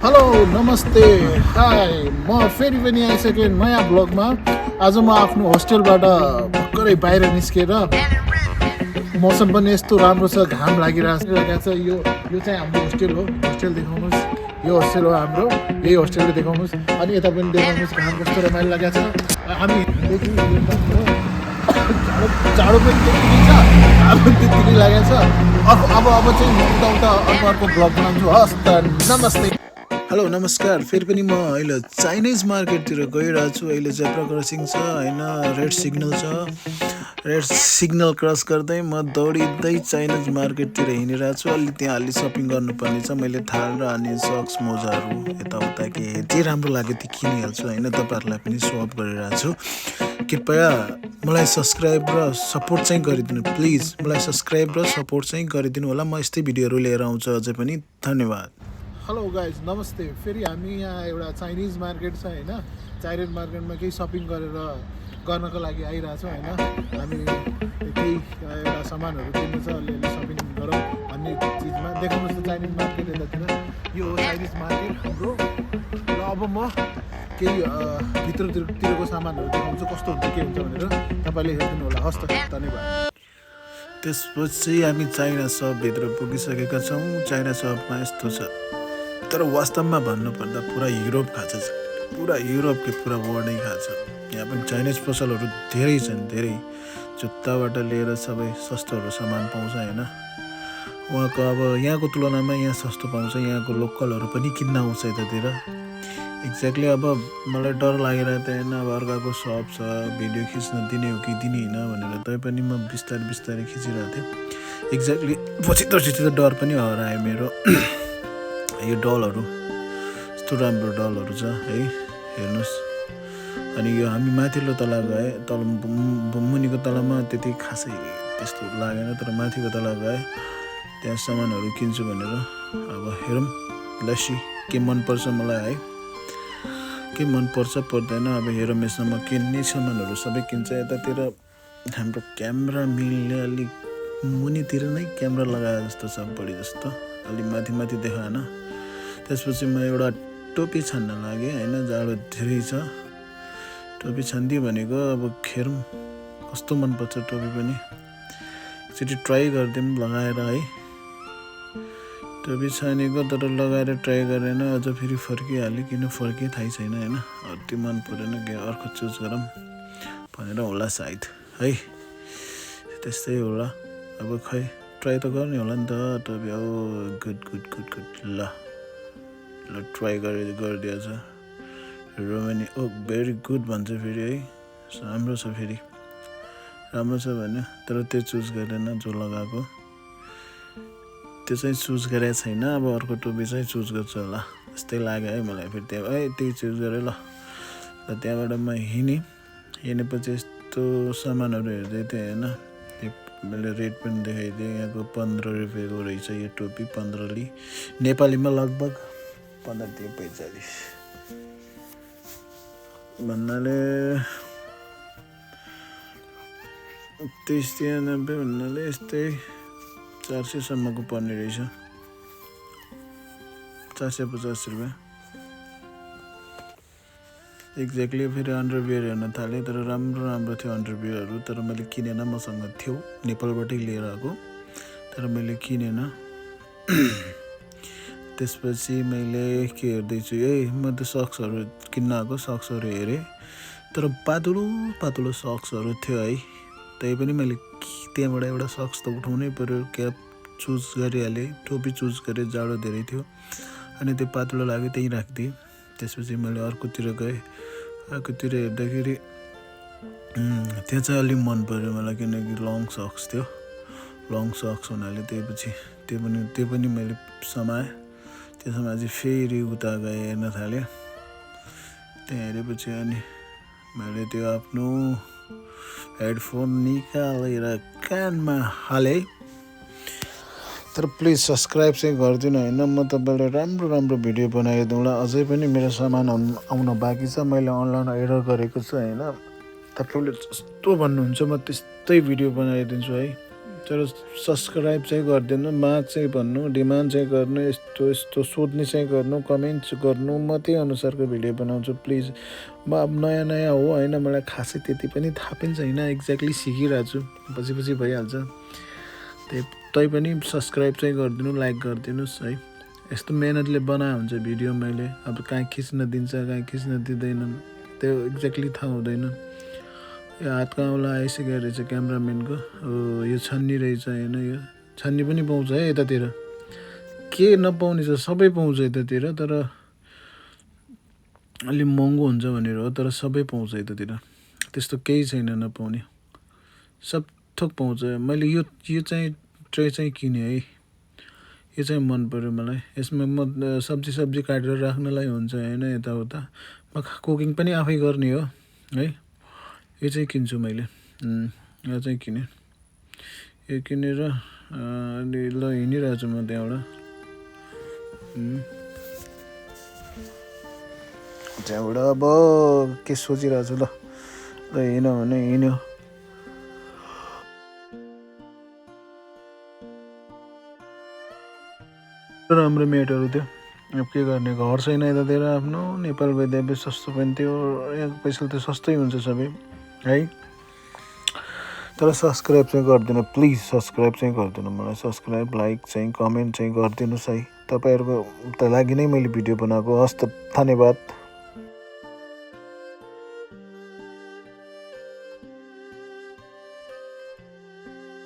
Hello नमस्ते high म फेरि पनि आइसकेँ नयाँ ब्लगमा। आज म आफ्नो होस्टेलबाट भर्खरै बाहिर निस्केर मौसम पनि यस्तो राम्रो छ, घाम लागिरहेको छ। यो चाहिँ हाम्रो होस्टेल हो। होस्टेल देखाउनुहोस्, यो होस्टेल हो हाम्रो, यही होस्टेलले देखाउनुहोस्। अनि यता पनि देखाउनुहोस्, घाम कस्तो रमाइलो लागेको छ। हामी जाडो पनि त्यत्तिकै छ, घाम पनि त्यत्तिकै लागेको छ। अब चाहिँ म उता अर्को ब्लग बनाउँछु। हस् त, नमस्ते। हेलो नमस्कार। फेरि पनि म अहिले चाइनिज मार्केटतिर गइरहेको छु। अहिले जेब्रा क्रसिङ छ होइन, रेड सिग्नल छ। रेड सिग्नल क्रस गर्दै म दौडिँदै चाइनिज मार्केटतिर हिँडिरहेको छु। त्यहाँ अलि सपिङ गर्नुपर्ने छ। मैले थाल र अनि सक्स मोजाहरू यताउता के जे राम्रो लाग्यो त्यो किनिहाल्छु होइन। तपाईँहरूलाई पनि सोअप गरिरहेको छु। कृपया मलाई सब्सक्राइब र सपोर्ट चाहिँ गरिदिनु प्लिज। मलाई सब्सक्राइब र सपोर्ट चाहिँ गरिदिनु होला। म यस्तै भिडियोहरू लिएर आउँछु अझै पनि। धन्यवाद। हेलो गाइज, नमस्ते। फेरि हामी यहाँ एउटा चाइनिज मार्केट छ होइन, चाइनिज मार्केटमा केही सपिङ गर्नको लागि आइरहेको छौँ होइन। हामी केही एउटा सामानहरू किन्नु छ, अलिअलि सपिङ गरौँ भन्ने चिजमा। देखाउनुहोस् त चाइनिज मार्केट यतातिर। यो हो चाइनिज मार्केट हाम्रो। र अब म केही भित्रतिरको सामानहरू देखाउँछु, कस्तो हुन्छ के हुन्छ भनेर। तपाईँले हेरिदिनु होला। हस् त, धन्यवाद। त्यसपछि हामी चाइना सपभित्र पुगिसकेका छौँ। चाइना सपमा यस्तो छ, तर वास्तवमा भन्नुपर्दा पुरा युरोप खान्छ, पुरा युरोप कि पुरा वर्ल्डै खान्छ। यहाँ पनि चाइनिज पसलहरू धेरै छन्, धेरै। जुत्ताबाट लिएर सबै सस्तोहरू सामान पाउँछ होइन। उहाँको अब यहाँको तुलनामा यहाँ सस्तो पाउँछ। यहाँको लोकलहरू पनि किन्न आउँछ यतातिर। एक्ज्याक्टली अब मलाई डर लागिरहेको थिएन, अब अर्काको सप छ, भिडियो खिच्न दिने हो कि दिने होइन भनेर। तैपनि म बिस्तारै खिचिरहेको थिएँ। एक्ज्याक्टली पछि त डर पनि हरायो मेरो। यो डलहरू यस्तो राम्रो डलहरू छ है, हेर्नुहोस्। अनि यो हामी माथिल्लो तला गए, मुनिको तलामा त्यति खासै त्यस्तो लागेन, तर माथिको तला गए त्यहाँ सामानहरू किन्छु भनेर। अब हेरौँ लस्सी के मनपर्छ मलाई है, के मनपर्छ पर्दैन। अब हेरौँ, यसमा म किन्ने सामानहरू सबै किन्छ। यतातिर हाम्रो क्यामेरा मिल्ने अलिक मुनितिर नै क्यामेरा लगाए जस्तो छ, बढी जस्तो अलिक माथि देखाएन। त्यसपछि म एउटा टोपी छान्न लागेँ होइन, जाडो धेरै छ। टोपी छानिदियो भनेको अब हेरौँ कस्तो मनपर्छ टोपी पनि। एकचोटि ट्राई गरिदिउँ लगाएर है। टोपी छानेको, तर लगाएर ट्राई गरेन, अझ फेरि फर्किहाल्यो। किन फर्कियो थाहै छैन होइन। त्यो मन परेन, के अर्को चुज गरौँ भनेर होला सायद है, त्यस्तै होला। अब खै ट्राई त गर्ने होला नि त टोपी। गुड ल ट्राई गरिदिएछ। रोमानी भेरी गुड भन्छ फेरि है, राम्रो छ फेरि, राम्रो छ भने। तर त्यो चुज गरेन, जो लगाएको त्यो चाहिँ चुज गरेको छैन। अब अर्को टोपी चाहिँ चुज गर्छु होला जस्तै लाग्यो है मलाई। फेरि त्यहाँ त्यही चुज गरेँ ल। त्यहाँबाट म हिँडेपछि यस्तो सामानहरू हेर्दै थिएँ होइन। मैले रेट पनि देखाइदिएँ। यहाँको 15 रुपियाँको रहेछ यो टोपी। 15 नेपालीमा लगभग 15-45 भन्नाले 23-93 भन्नाले यस्तै 400सम्मको पर्ने रहेछ, 450 रुपियाँ एक्ज्याक्टली। फेरि अन्डरवियर हेर्न थालेँ, तर राम्रो थियो अन्डरवियरहरू। तर मैले किनेन, मसँग थियो, नेपालबाटै लिएर आएको, तर मैले किनेन। त्यसपछि मैले के हेर्दैछु, म त सक्सहरू किन्न आएको, सक्सहरू हेरेँ, तर पातलो सक्सहरू थियो है। तैपनि मैले त्यहाँबाट एउटा सक्स त उठाउनै पऱ्यो। क्याप चुज गरिहालेँ, टोपी चुज गरेँ, जाडो धेरै थियो अनि त्यो पातलो लाग्यो, त्यहीँ राखिदिएँ। त्यसपछि मैले अर्कोतिर गएँ। अर्कोतिर हेर्दाखेरि त्यो चाहिँ अलिक मन पऱ्यो मलाई, किनकि लङ सक्स थियो। लङ सक्स हुनाले त्यो पनि मैले समाएँ। त्यसमा चाहिँ फेरि उता गएँ, हेर्न थालेँ। त्यहाँ हेरेपछि अनि मैले त्यो आफ्नो हेडफोन निकालेर कानमा हालेँ। तर प्लिज सब्सक्राइब चाहिँ गरिदिनु होइन। म तपाईँलाई राम्रो भिडियो बनाइदिउँला। अझै पनि मेरो सामान आउन बाँकी छ। मैले अनलाइन अर्डर गरेको छु होइन। तपाईँले जस्तो भन्नुहुन्छ म त्यस्तै भिडियो बनाइदिन्छु है। तर सब्सक्राइब चाहिँ गरिदिनु, माग चाहिँ भन्नु, डिमान्ड चाहिँ गर्नु, यस्तो यस्तो सोध्ने चाहिँ गर्नु, कमेन्ट्स गर्नु, म त्यही अनुसारको भिडियो बनाउँछु प्लिज। म अब नयाँ नयाँ हो होइन, मलाई खासै त्यति पनि थाहा पनि छैन, एक्ज्याक्टली सिकिरहेको छु, पछि पछि भइहाल्छ। त्यही पनि सब्सक्राइब चाहिँ गरिदिनु, लाइक गरिदिनुहोस् है। यस्तो मेहनतले बनाएको हुन्छ भिडियो मैले, अब कहीँ खिच्न दिन्छ कहीँ खिच्न दिँदैनन् त्यो एक्ज्याक्टली थाहा हुँदैन। यो हातको औँला आइसकेको रहेछ क्यामराम्यानको, यो छन्नी रहेछ होइन, यो छन्नी पनि पाउँछ है यतातिर, के नपाउने छ सबै पाउँछ यतातिर, तर अलि महँगो हुन्छ भनेर हो, तर सबै पाउँछ यतातिर, त्यस्तो केही छैन नपाउने, सब थोक पाउँछ। मैले यो चाहिँ ट्रे चाहिँ किनेँ है, यो चाहिँ मन पऱ्यो मलाई, यसमा म सब्जी काटेर राख्नलाई हुन्छ होइन, यताउता म कुकिङ पनि आफै गर्ने हो है। यो चाहिँ किन्छु मैले, यो चाहिँ किनेँ, यो किनेर अलि ल हिँडिरहेको छु म त्यहाँबाट अब के सोचिरहेको छु, ल हिँड्यो भने हिँड्यो। राम्रो मेटहरू थियो, अब के गर्ने, घर छैन यतातिर आफ्नो, नेपाल भइदिए सस्तो पनि थियो, यहाँको पैसा त सस्तै हुन्छ सबै है। तर सब्सक्राइब चाहिँ गरिदिनु प्लिज, सब्सक्राइब चाहिँ गरिदिनु मलाई, सब्सक्राइब लाइक चाहिँ कमेन्ट चाहिँ गरिदिनुहोस् है। तपाईँहरूको त लागि नै मैले भिडियो बनाएको, हस् त, धन्यवाद।